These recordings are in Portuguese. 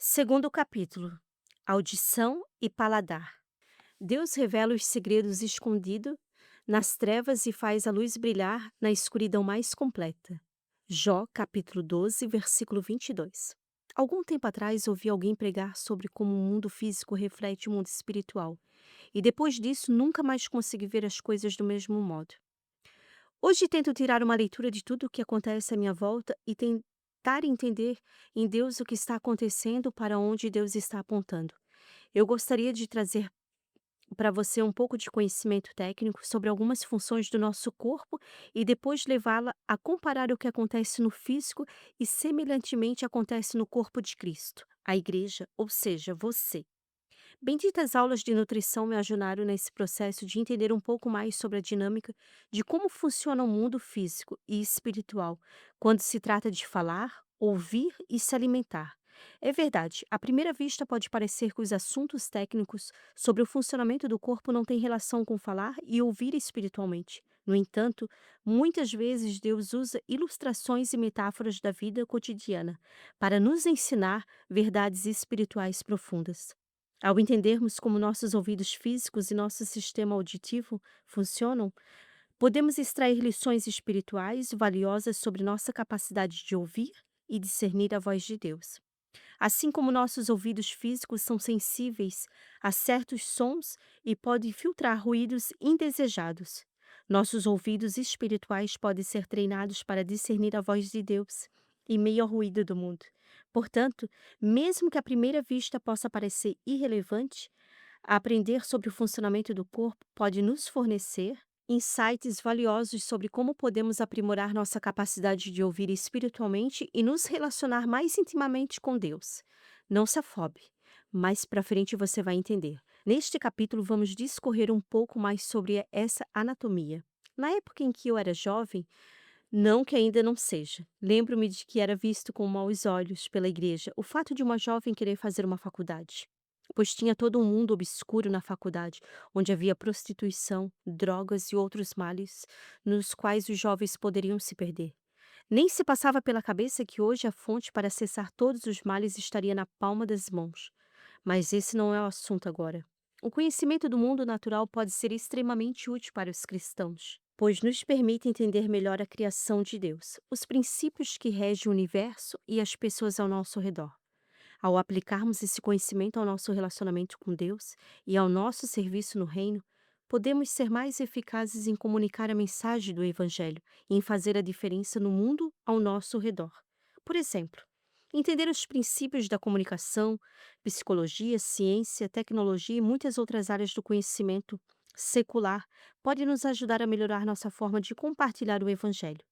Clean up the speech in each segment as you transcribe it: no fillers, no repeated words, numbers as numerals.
Segundo capítulo, audição e paladar. Deus revela os segredos escondidos nas trevas e faz a luz brilhar na escuridão mais completa. Jó, capítulo 12, versículo 22. Algum tempo atrás ouvi alguém pregar sobre como o mundo físico reflete o mundo espiritual, e depois disso nunca mais consegui ver as coisas do mesmo modo. Hoje tento tirar uma leitura de tudo o que acontece à minha volta e tentar entender em Deus o que está acontecendo, para onde Deus está apontando. Eu gostaria de trazer para você um pouco de conhecimento técnico sobre algumas funções do nosso corpo e depois levá-la a comparar o que acontece no físico e semelhantemente acontece no corpo de Cristo, a igreja, ou seja, você. Benditas aulas de nutrição me ajudaram nesse processo de entender um pouco mais sobre a dinâmica de como funciona o mundo físico e espiritual quando se trata de falar, ouvir e se alimentar. É verdade, à primeira vista pode parecer que os assuntos técnicos sobre o funcionamento do corpo não têm relação com falar e ouvir espiritualmente. No entanto, muitas vezes Deus usa ilustrações e metáforas da vida cotidiana para nos ensinar verdades espirituais profundas. Ao entendermos como nossos ouvidos físicos e nosso sistema auditivo funcionam, podemos extrair lições espirituais valiosas sobre nossa capacidade de ouvir e discernir a voz de Deus. Assim como nossos ouvidos físicos são sensíveis a certos sons e podem filtrar ruídos indesejados, nossos ouvidos espirituais podem ser treinados para discernir a voz de Deus em meio ao ruído do mundo. Portanto, mesmo que à primeira vista possa parecer irrelevante, aprender sobre o funcionamento do corpo pode nos fornecer insights valiosos sobre como podemos aprimorar nossa capacidade de ouvir espiritualmente e nos relacionar mais intimamente com Deus. Não se afobe, mais para frente você vai entender. Neste capítulo, vamos discorrer um pouco mais sobre essa anatomia. Na época em que eu era jovem, não que ainda não seja, lembro-me de que era visto com maus olhos pela igreja o fato de uma jovem querer fazer uma faculdade, pois tinha todo um mundo obscuro na faculdade, onde havia prostituição, drogas e outros males, nos quais os jovens poderiam se perder. Nem se passava pela cabeça que hoje a fonte para cessar todos os males estaria na palma das mãos. Mas esse não é o assunto agora. O conhecimento do mundo natural pode ser extremamente útil para os cristãos, pois nos permite entender melhor a criação de Deus, os princípios que regem o universo e as pessoas ao nosso redor. Ao aplicarmos esse conhecimento ao nosso relacionamento com Deus e ao nosso serviço no reino, podemos ser mais eficazes em comunicar a mensagem do Evangelho e em fazer a diferença no mundo ao nosso redor. Por exemplo, entender os princípios da comunicação, psicologia, ciência, tecnologia e muitas outras áreas do conhecimento secular pode nos ajudar a melhorar nossa forma de compartilhar o Evangelho,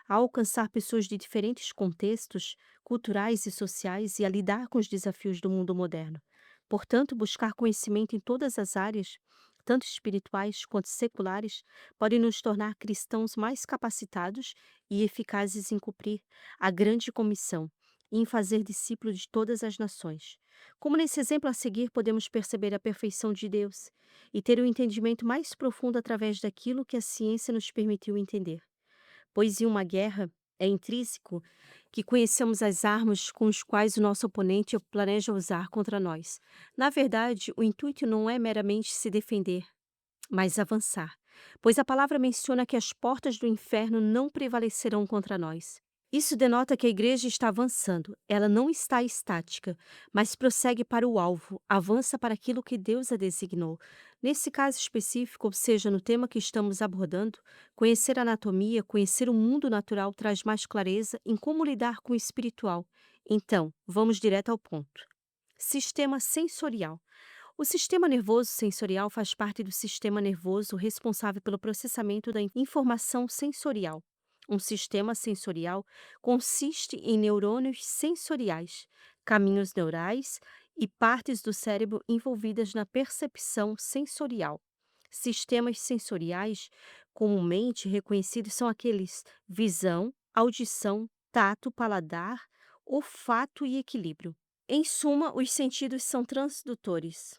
a alcançar pessoas de diferentes contextos culturais e sociais e a lidar com os desafios do mundo moderno. Portanto, buscar conhecimento em todas as áreas, tanto espirituais quanto seculares, pode nos tornar cristãos mais capacitados e eficazes em cumprir a grande comissão e em fazer discípulos de todas as nações. Como nesse exemplo a seguir, podemos perceber a perfeição de Deus e ter um entendimento mais profundo através daquilo que a ciência nos permitiu entender. Pois em uma guerra é intrínseco que conheçamos as armas com as quais o nosso oponente planeja usar contra nós. Na verdade, o intuito não é meramente se defender, mas avançar, pois a palavra menciona que as portas do inferno não prevalecerão contra nós. Isso denota que a igreja está avançando, ela não está estática, mas prossegue para o alvo, avança para aquilo que Deus a designou. Nesse caso específico, ou seja, no tema que estamos abordando, conhecer a anatomia, conhecer o mundo natural traz mais clareza em como lidar com o espiritual. Então, vamos direto ao ponto. Sistema sensorial. O sistema nervoso sensorial faz parte do sistema nervoso responsável pelo processamento da informação sensorial. Um sistema sensorial consiste em neurônios sensoriais, caminhos neurais e partes do cérebro envolvidas na percepção sensorial. Sistemas sensoriais comumente reconhecidos são aqueles visão, audição, tato, paladar, olfato e equilíbrio. Em suma, os sentidos são transdutores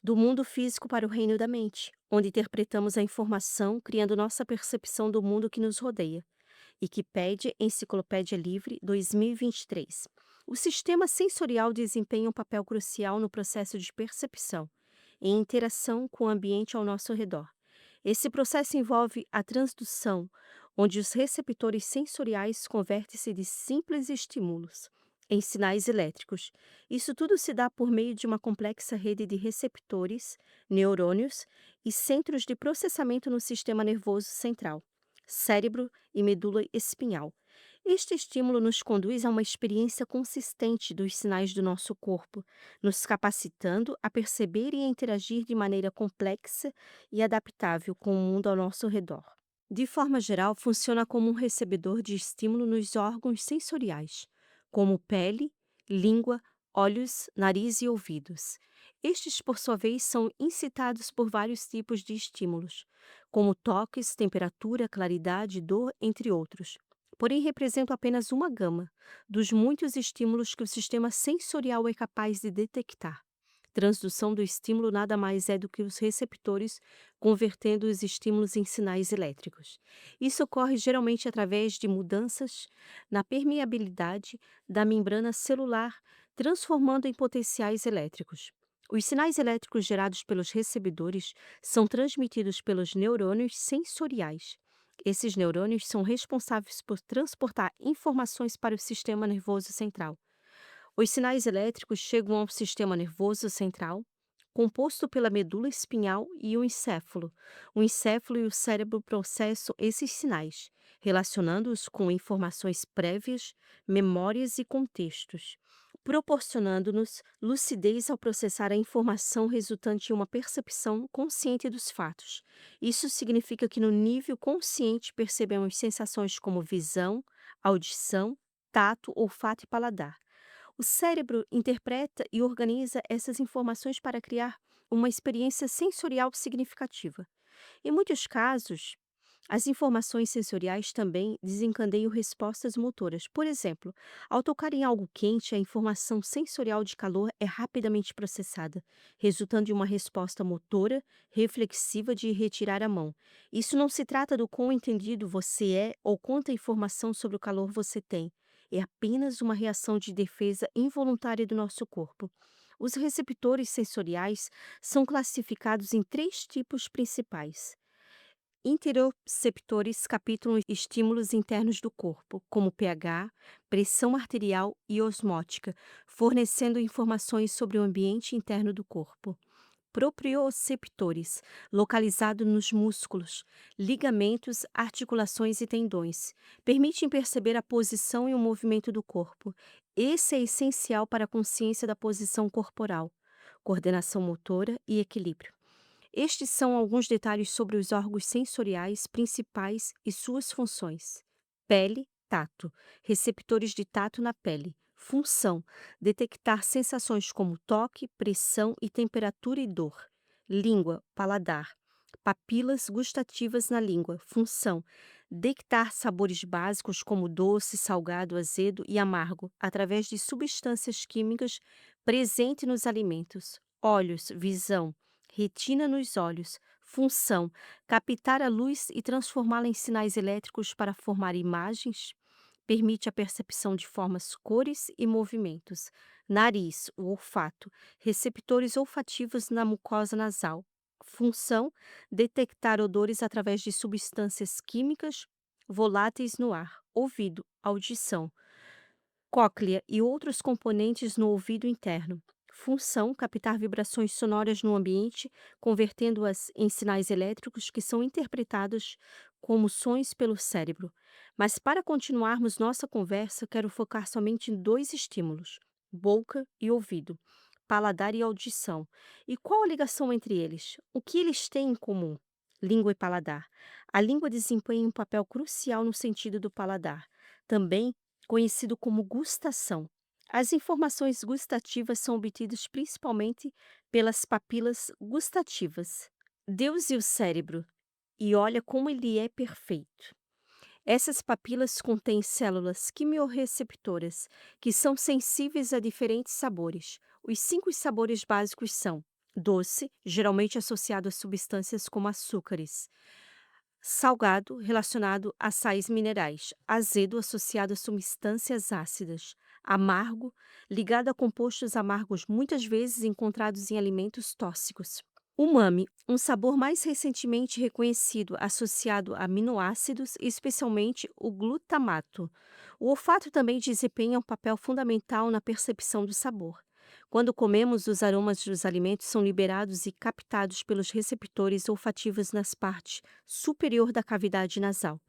do mundo físico para o reino da mente, onde interpretamos a informação, criando nossa percepção do mundo que nos rodeia. Wikipédia, Enciclopédia Livre, 2023. O sistema sensorial desempenha um papel crucial no processo de percepção, em interação com o ambiente ao nosso redor. Esse processo envolve a transdução, onde os receptores sensoriais convertem-se de simples estímulos em sinais elétricos. Isso tudo se dá por meio de uma complexa rede de receptores, neurônios e centros de processamento no sistema nervoso central, cérebro e medula espinhal. Este estímulo nos conduz a uma experiência consistente dos sinais do nosso corpo, nos capacitando a perceber e a interagir de maneira complexa e adaptável com o mundo ao nosso redor. De forma geral, funciona como um recebedor de estímulo nos órgãos sensoriais, como pele, língua, olhos, nariz e ouvidos. Estes, por sua vez, são incitados por vários tipos de estímulos, como toques, temperatura, claridade, dor, entre outros. Porém, representam apenas uma gama dos muitos estímulos que o sistema sensorial é capaz de detectar. Transdução do estímulo nada mais é do que os receptores convertendo os estímulos em sinais elétricos. Isso ocorre geralmente através de mudanças na permeabilidade da membrana celular, transformando em potenciais elétricos. Os sinais elétricos gerados pelos recebedores são transmitidos pelos neurônios sensoriais. Esses neurônios são responsáveis por transportar informações para o sistema nervoso central. Os sinais elétricos chegam ao sistema nervoso central, composto pela medula espinhal e o encéfalo. O encéfalo e o cérebro processam esses sinais, relacionando-os com informações prévias, memórias e contextos, proporcionando-nos lucidez ao processar a informação resultante em uma percepção consciente dos fatos. Isso significa que, no nível consciente, percebemos sensações como visão, audição, tato, olfato e paladar. O cérebro interpreta e organiza essas informações para criar uma experiência sensorial significativa. Em muitos casos, as informações sensoriais também desencadeiam respostas motoras. Por exemplo, ao tocar em algo quente, a informação sensorial de calor é rapidamente processada, resultando em uma resposta motora reflexiva de retirar a mão. Isso não se trata do quão entendido você é ou quanta informação sobre o calor você tem. É apenas uma reação de defesa involuntária do nosso corpo. Os receptores sensoriais são classificados em três tipos principais. Interoceptores captam estímulos internos do corpo, como pH, pressão arterial e osmótica, fornecendo informações sobre o ambiente interno do corpo. Proprioceptores, localizados nos músculos, ligamentos, articulações e tendões, permitem perceber a posição e o movimento do corpo. Esse é essencial para a consciência da posição corporal, coordenação motora e equilíbrio. Estes são alguns detalhes sobre os órgãos sensoriais principais e suas funções. Pele, tato. Receptores de tato na pele. Função: detectar sensações como toque, pressão e temperatura e dor. Língua, paladar. Papilas gustativas na língua. Função: detectar sabores básicos como doce, salgado, azedo e amargo através de substâncias químicas presentes nos alimentos. Olhos, visão. Retina nos olhos. Função: captar a luz e transformá-la em sinais elétricos para formar imagens. Permite a percepção de formas, cores e movimentos. Nariz, o olfato. Receptores olfativos na mucosa nasal. Função: detectar odores através de substâncias químicas voláteis no ar. Ouvido, audição. Cóclea e outros componentes no ouvido interno. Função: captar vibrações sonoras no ambiente, convertendo-as em sinais elétricos que são interpretados como sons pelo cérebro. Mas para continuarmos nossa conversa, quero focar somente em dois estímulos: boca e ouvido, paladar e audição. E qual a ligação entre eles? O que eles têm em comum? Língua e paladar. A língua desempenha um papel crucial no sentido do paladar, também conhecido como gustação. As informações gustativas são obtidas principalmente pelas papilas gustativas. Deus e o cérebro, e olha como ele é perfeito. Essas papilas contêm células quimiorreceptoras, que são sensíveis a diferentes sabores. Os 5 sabores básicos são: doce, geralmente associado a substâncias como açúcares; salgado, relacionado a sais minerais; azedo, associado a substâncias ácidas; amargo, ligado a compostos amargos muitas vezes encontrados em alimentos tóxicos. Umami, um sabor mais recentemente reconhecido associado a aminoácidos, especialmente o glutamato. O olfato também desempenha um papel fundamental na percepção do sabor. Quando comemos, os aromas dos alimentos são liberados e captados pelos receptores olfativos nas partes superior da cavidade nasal.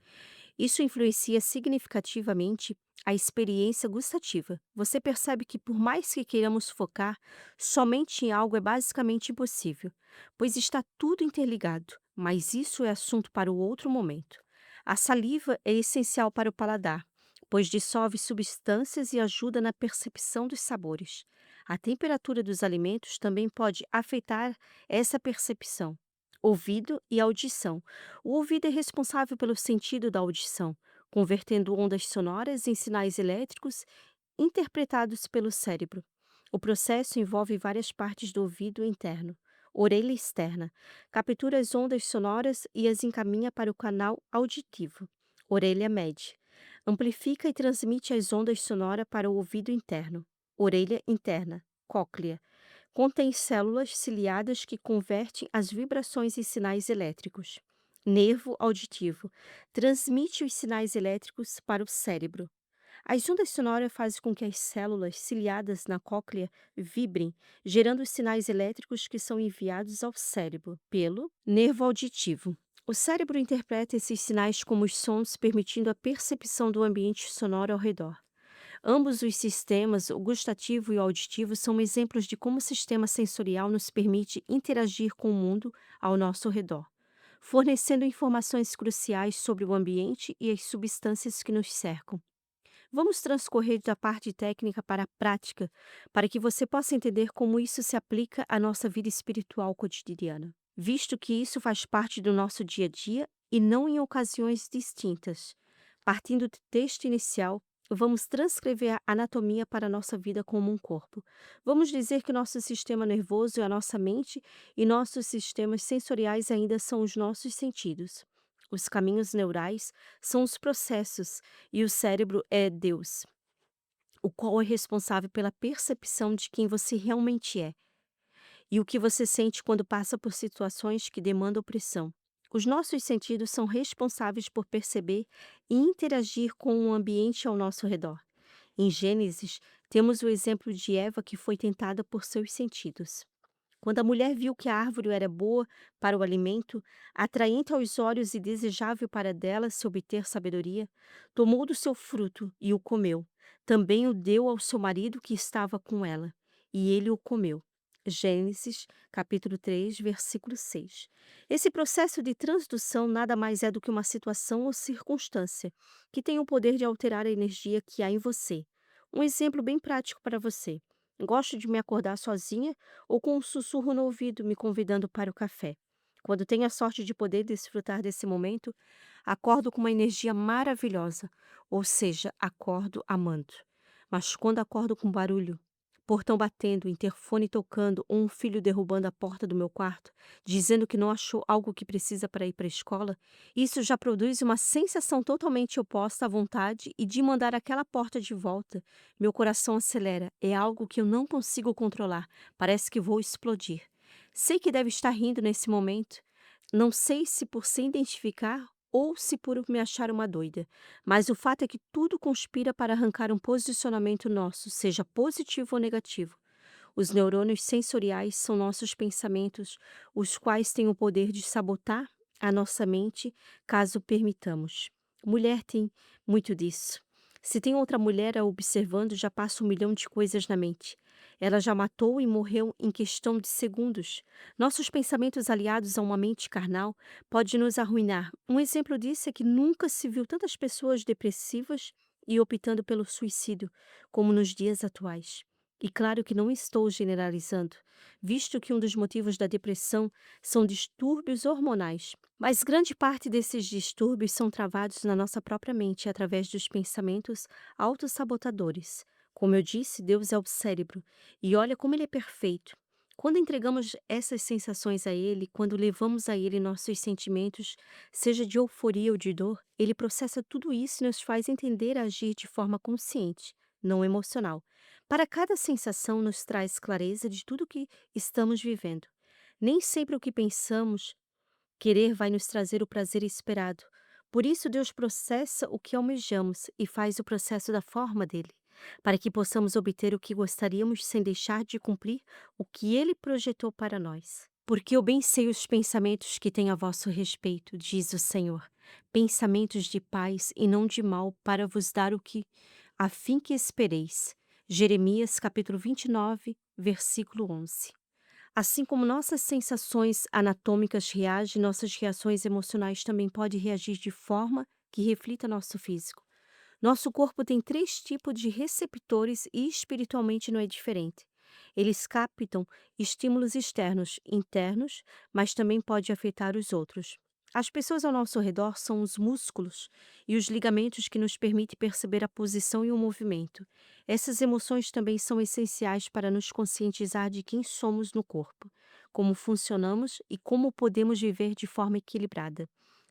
Isso influencia significativamente a experiência gustativa. Você percebe que, por mais que queiramos focar somente em algo, é basicamente impossível, pois está tudo interligado, mas isso é assunto para o outro momento. A saliva é essencial para o paladar, pois dissolve substâncias e ajuda na percepção dos sabores. A temperatura dos alimentos também pode afetar essa percepção. Ouvido e audição. O ouvido é responsável pelo sentido da audição, convertendo ondas sonoras em sinais elétricos interpretados pelo cérebro. O processo envolve várias partes do ouvido interno. Orelha externa. Captura as ondas sonoras e as encaminha para o canal auditivo. Orelha média. Amplifica e transmite as ondas sonoras para o ouvido interno. Orelha interna. Cóclea. Contém células ciliadas que convertem as vibrações em sinais elétricos. Nervo auditivo. Transmite os sinais elétricos para o cérebro. As ondas sonoras fazem com que as células ciliadas na cóclea vibrem, gerando os sinais elétricos que são enviados ao cérebro pelo nervo auditivo. O cérebro interpreta esses sinais como os sons, permitindo a percepção do ambiente sonoro ao redor. Ambos os sistemas, o gustativo e o auditivo, são exemplos de como o sistema sensorial nos permite interagir com o mundo ao nosso redor, fornecendo informações cruciais sobre o ambiente e as substâncias que nos cercam. Vamos transcorrer da parte técnica para a prática, para que você possa entender como isso se aplica à nossa vida espiritual cotidiana, visto que isso faz parte do nosso dia a dia e não em ocasiões distintas. Partindo do texto inicial, vamos transcrever a anatomia para a nossa vida como um corpo. Vamos dizer que nosso sistema nervoso é a nossa mente e nossos sistemas sensoriais ainda são os nossos sentidos. Os caminhos neurais são os processos e o cérebro é Deus, o qual é responsável pela percepção de quem você realmente é e o que você sente quando passa por situações que demandam pressão. Os nossos sentidos são responsáveis por perceber e interagir com o ambiente ao nosso redor. Em Gênesis, temos o exemplo de Eva que foi tentada por seus sentidos. Quando a mulher viu que a árvore era boa para o alimento, atraente aos olhos e desejável para dela se obter sabedoria, tomou do seu fruto e o comeu. Também o deu ao seu marido que estava com ela, e ele o comeu. Gênesis, capítulo 3, versículo 6. Esse processo de transdução nada mais é do que uma situação ou circunstância que tem o poder de alterar a energia que há em você. Um exemplo bem prático para você. Gosto de me acordar sozinha ou com um sussurro no ouvido me convidando para o café. Quando tenho a sorte de poder desfrutar desse momento, acordo com uma energia maravilhosa, ou seja, acordo amando. Mas quando acordo com barulho, portão batendo, interfone tocando ou um filho derrubando a porta do meu quarto, dizendo que não achou algo que precisa para ir para a escola, isso já produz uma sensação totalmente oposta à vontade e de mandar aquela porta de volta. Meu coração acelera, é algo que eu não consigo controlar, parece que vou explodir. Sei que deve estar rindo nesse momento. Não sei se por se identificar ou se por me achar uma doida, mas o fato é que tudo conspira para arrancar um posicionamento nosso, seja positivo ou negativo. Os neurônios sensoriais são nossos pensamentos, os quais têm o poder de sabotar a nossa mente caso permitamos. Mulher tem muito disso. Se tem outra mulher a observando, já passa 1 milhão de coisas na mente. Ela já matou e morreu em questão de segundos. Nossos pensamentos aliados a uma mente carnal pode nos arruinar. Um exemplo disso é que nunca se viu tantas pessoas depressivas e optando pelo suicídio como nos dias atuais. E claro que não estou generalizando, visto que um dos motivos da depressão são distúrbios hormonais. Mas grande parte desses distúrbios são travados na nossa própria mente através dos pensamentos autossabotadores. Como eu disse, Deus é o cérebro, e olha como ele é perfeito. Quando entregamos essas sensações a Ele, quando levamos a Ele nossos sentimentos, seja de euforia ou de dor, Ele processa tudo isso e nos faz entender e agir de forma consciente. não emocional. Para cada sensação nos traz clareza de tudo que estamos vivendo. Nem sempre o que pensamos querer vai nos trazer o prazer esperado. Por isso, Deus processa o que almejamos e faz o processo da forma dele, para que possamos obter o que gostaríamos sem deixar de cumprir o que ele projetou para nós. Porque eu bem sei os pensamentos que tenho a vosso respeito, diz o Senhor, pensamentos de paz e não de mal, para vos dar o que, a fim que espereis. Jeremias capítulo 29, versículo 11. Assim como nossas sensações anatômicas reagem, nossas reações emocionais também podem reagir de forma que reflita nosso físico. Nosso corpo tem três tipos de receptores e espiritualmente não é diferente. Eles captam estímulos externos, internos, mas também pode afetar os outros. As pessoas ao nosso redor são os músculos e os ligamentos que nos permitem perceber a posição e o movimento. Essas emoções também são essenciais para nos conscientizar de quem somos no corpo, como funcionamos e como podemos viver de forma equilibrada.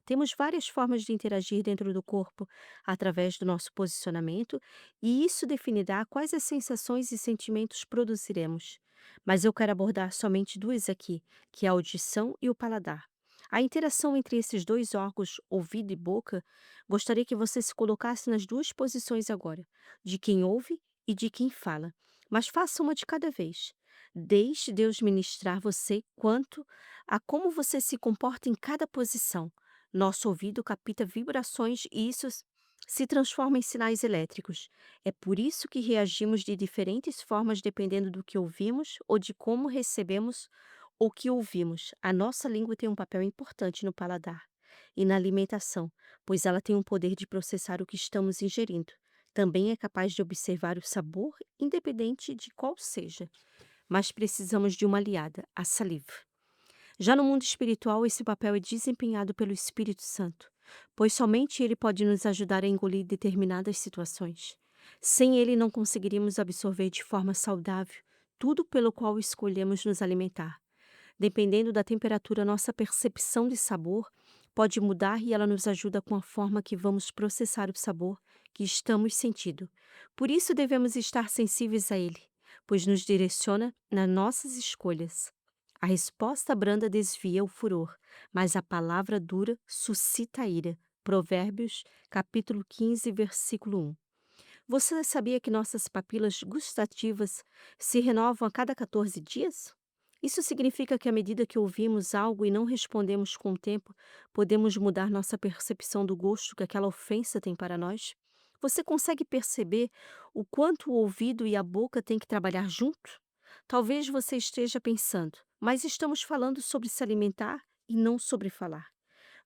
Temos várias formas de interagir dentro do corpo através do nosso posicionamento, e isso definirá quais as sensações e sentimentos produziremos. Mas eu quero abordar somente duas aqui, que é a audição e o paladar. A interação entre esses dois órgãos, ouvido e boca, gostaria que você se colocasse nas duas posições agora, de quem ouve e de quem fala. Mas faça uma de cada vez. Deixe Deus ministrar você quanto a como você se comporta em cada posição. Nosso ouvido capta vibrações e isso se transforma em sinais elétricos. É por isso que reagimos de diferentes formas dependendo do que ouvimos ou de como recebemos o que ouvimos. A nossa língua tem um papel importante no paladar e na alimentação, pois ela tem o poder de processar o que estamos ingerindo. Também é capaz de observar o sabor, independente de qual seja. Mas precisamos de uma aliada, a saliva. Já no mundo espiritual, esse papel é desempenhado pelo Espírito Santo, pois somente ele pode nos ajudar a engolir determinadas situações. Sem ele, não conseguiríamos absorver de forma saudável tudo pelo qual escolhemos nos alimentar. Dependendo da temperatura, nossa percepção de sabor pode mudar e ela nos ajuda com a forma que vamos processar o sabor que estamos sentindo. Por isso, devemos estar sensíveis a ele, pois nos direciona nas nossas escolhas. A resposta branda desvia o furor, mas a palavra dura suscita a ira. Provérbios, capítulo 15, versículo 1. Você sabia que nossas papilas gustativas se renovam a cada 14 dias? Isso significa que à medida que ouvimos algo e não respondemos com o tempo, podemos mudar nossa percepção do gosto que aquela ofensa tem para nós? Você consegue perceber o quanto o ouvido e a boca têm que trabalhar junto? Talvez você esteja pensando, mas estamos falando sobre se alimentar e não sobre falar.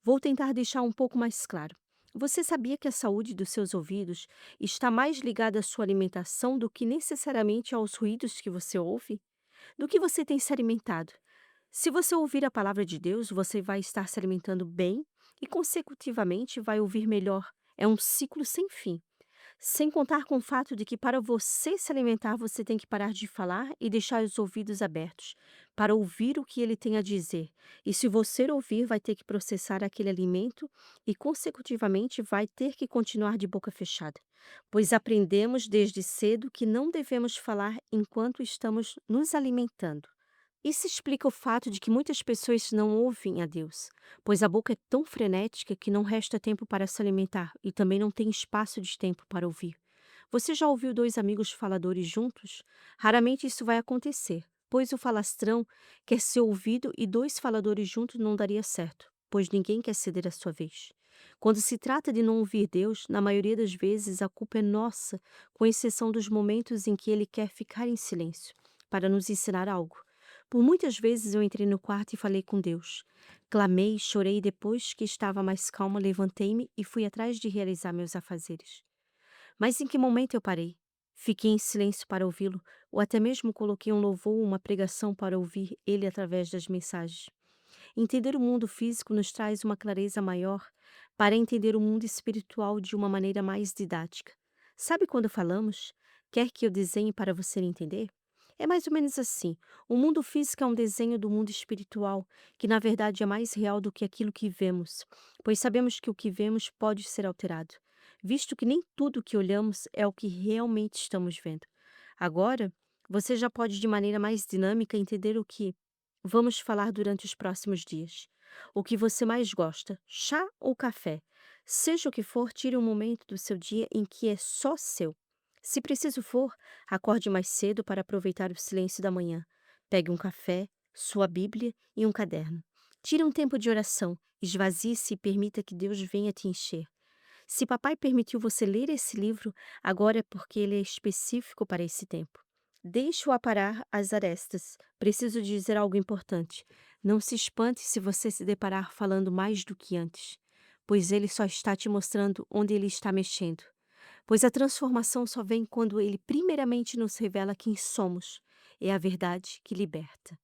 Vou tentar deixar um pouco mais claro. Você sabia que a saúde dos seus ouvidos está mais ligada à sua alimentação do que necessariamente aos ruídos que você ouve? Do que você tem se alimentado? Se você ouvir a palavra de Deus, você vai estar se alimentando bem e, consecutivamente, vai ouvir melhor. É um ciclo sem fim. Sem contar com o fato de que para você se alimentar, você tem que parar de falar e deixar os ouvidos abertos para ouvir o que ele tem a dizer. E se você ouvir, vai ter que processar aquele alimento e, consecutivamente, vai ter que continuar de boca fechada. Pois aprendemos desde cedo que não devemos falar enquanto estamos nos alimentando. Isso explica o fato de que muitas pessoas não ouvem a Deus, pois a boca é tão frenética que não resta tempo para se alimentar e também não tem espaço de tempo para ouvir. Você já ouviu dois amigos faladores juntos? Raramente isso vai acontecer, pois o falastrão quer ser ouvido e dois faladores juntos não daria certo, pois ninguém quer ceder a sua vez. Quando se trata de não ouvir Deus, na maioria das vezes a culpa é nossa, com exceção dos momentos em que Ele quer ficar em silêncio, para nos ensinar algo. Por muitas vezes eu entrei no quarto e falei com Deus. Clamei, chorei e depois que estava mais calma, levantei-me e fui atrás de realizar meus afazeres. Mas em que momento eu parei? Fiquei em silêncio para ouvi-lo, ou até mesmo coloquei um louvor ou uma pregação para ouvir ele através das mensagens. Entender o mundo físico nos traz uma clareza maior para entender o mundo espiritual de uma maneira mais didática. Sabe quando falamos? Quer que eu desenhe para você entender? É mais ou menos assim. O mundo físico é um desenho do mundo espiritual, que na verdade é mais real do que aquilo que vemos, pois sabemos que o que vemos pode ser alterado. visto que nem tudo que olhamos é o que realmente estamos vendo. Agora, você já pode, de maneira mais dinâmica, entender o que vamos falar durante os próximos dias. O que você mais gosta, chá ou café? Seja o que for, tire um momento do seu dia em que é só seu. Se preciso for, acorde mais cedo para aproveitar o silêncio da manhã. Pegue um café, sua Bíblia e um caderno. Tire um tempo de oração, esvazie-se e permita que Deus venha te encher. Se papai permitiu você ler esse livro, agora é porque ele é específico para esse tempo. Deixe-o aparar as arestas. Preciso dizer algo importante. Não se espante se você se deparar falando mais do que antes, pois ele só está te mostrando onde ele está mexendo. Pois a transformação só vem quando ele primeiramente nos revela quem somos. É a verdade que liberta.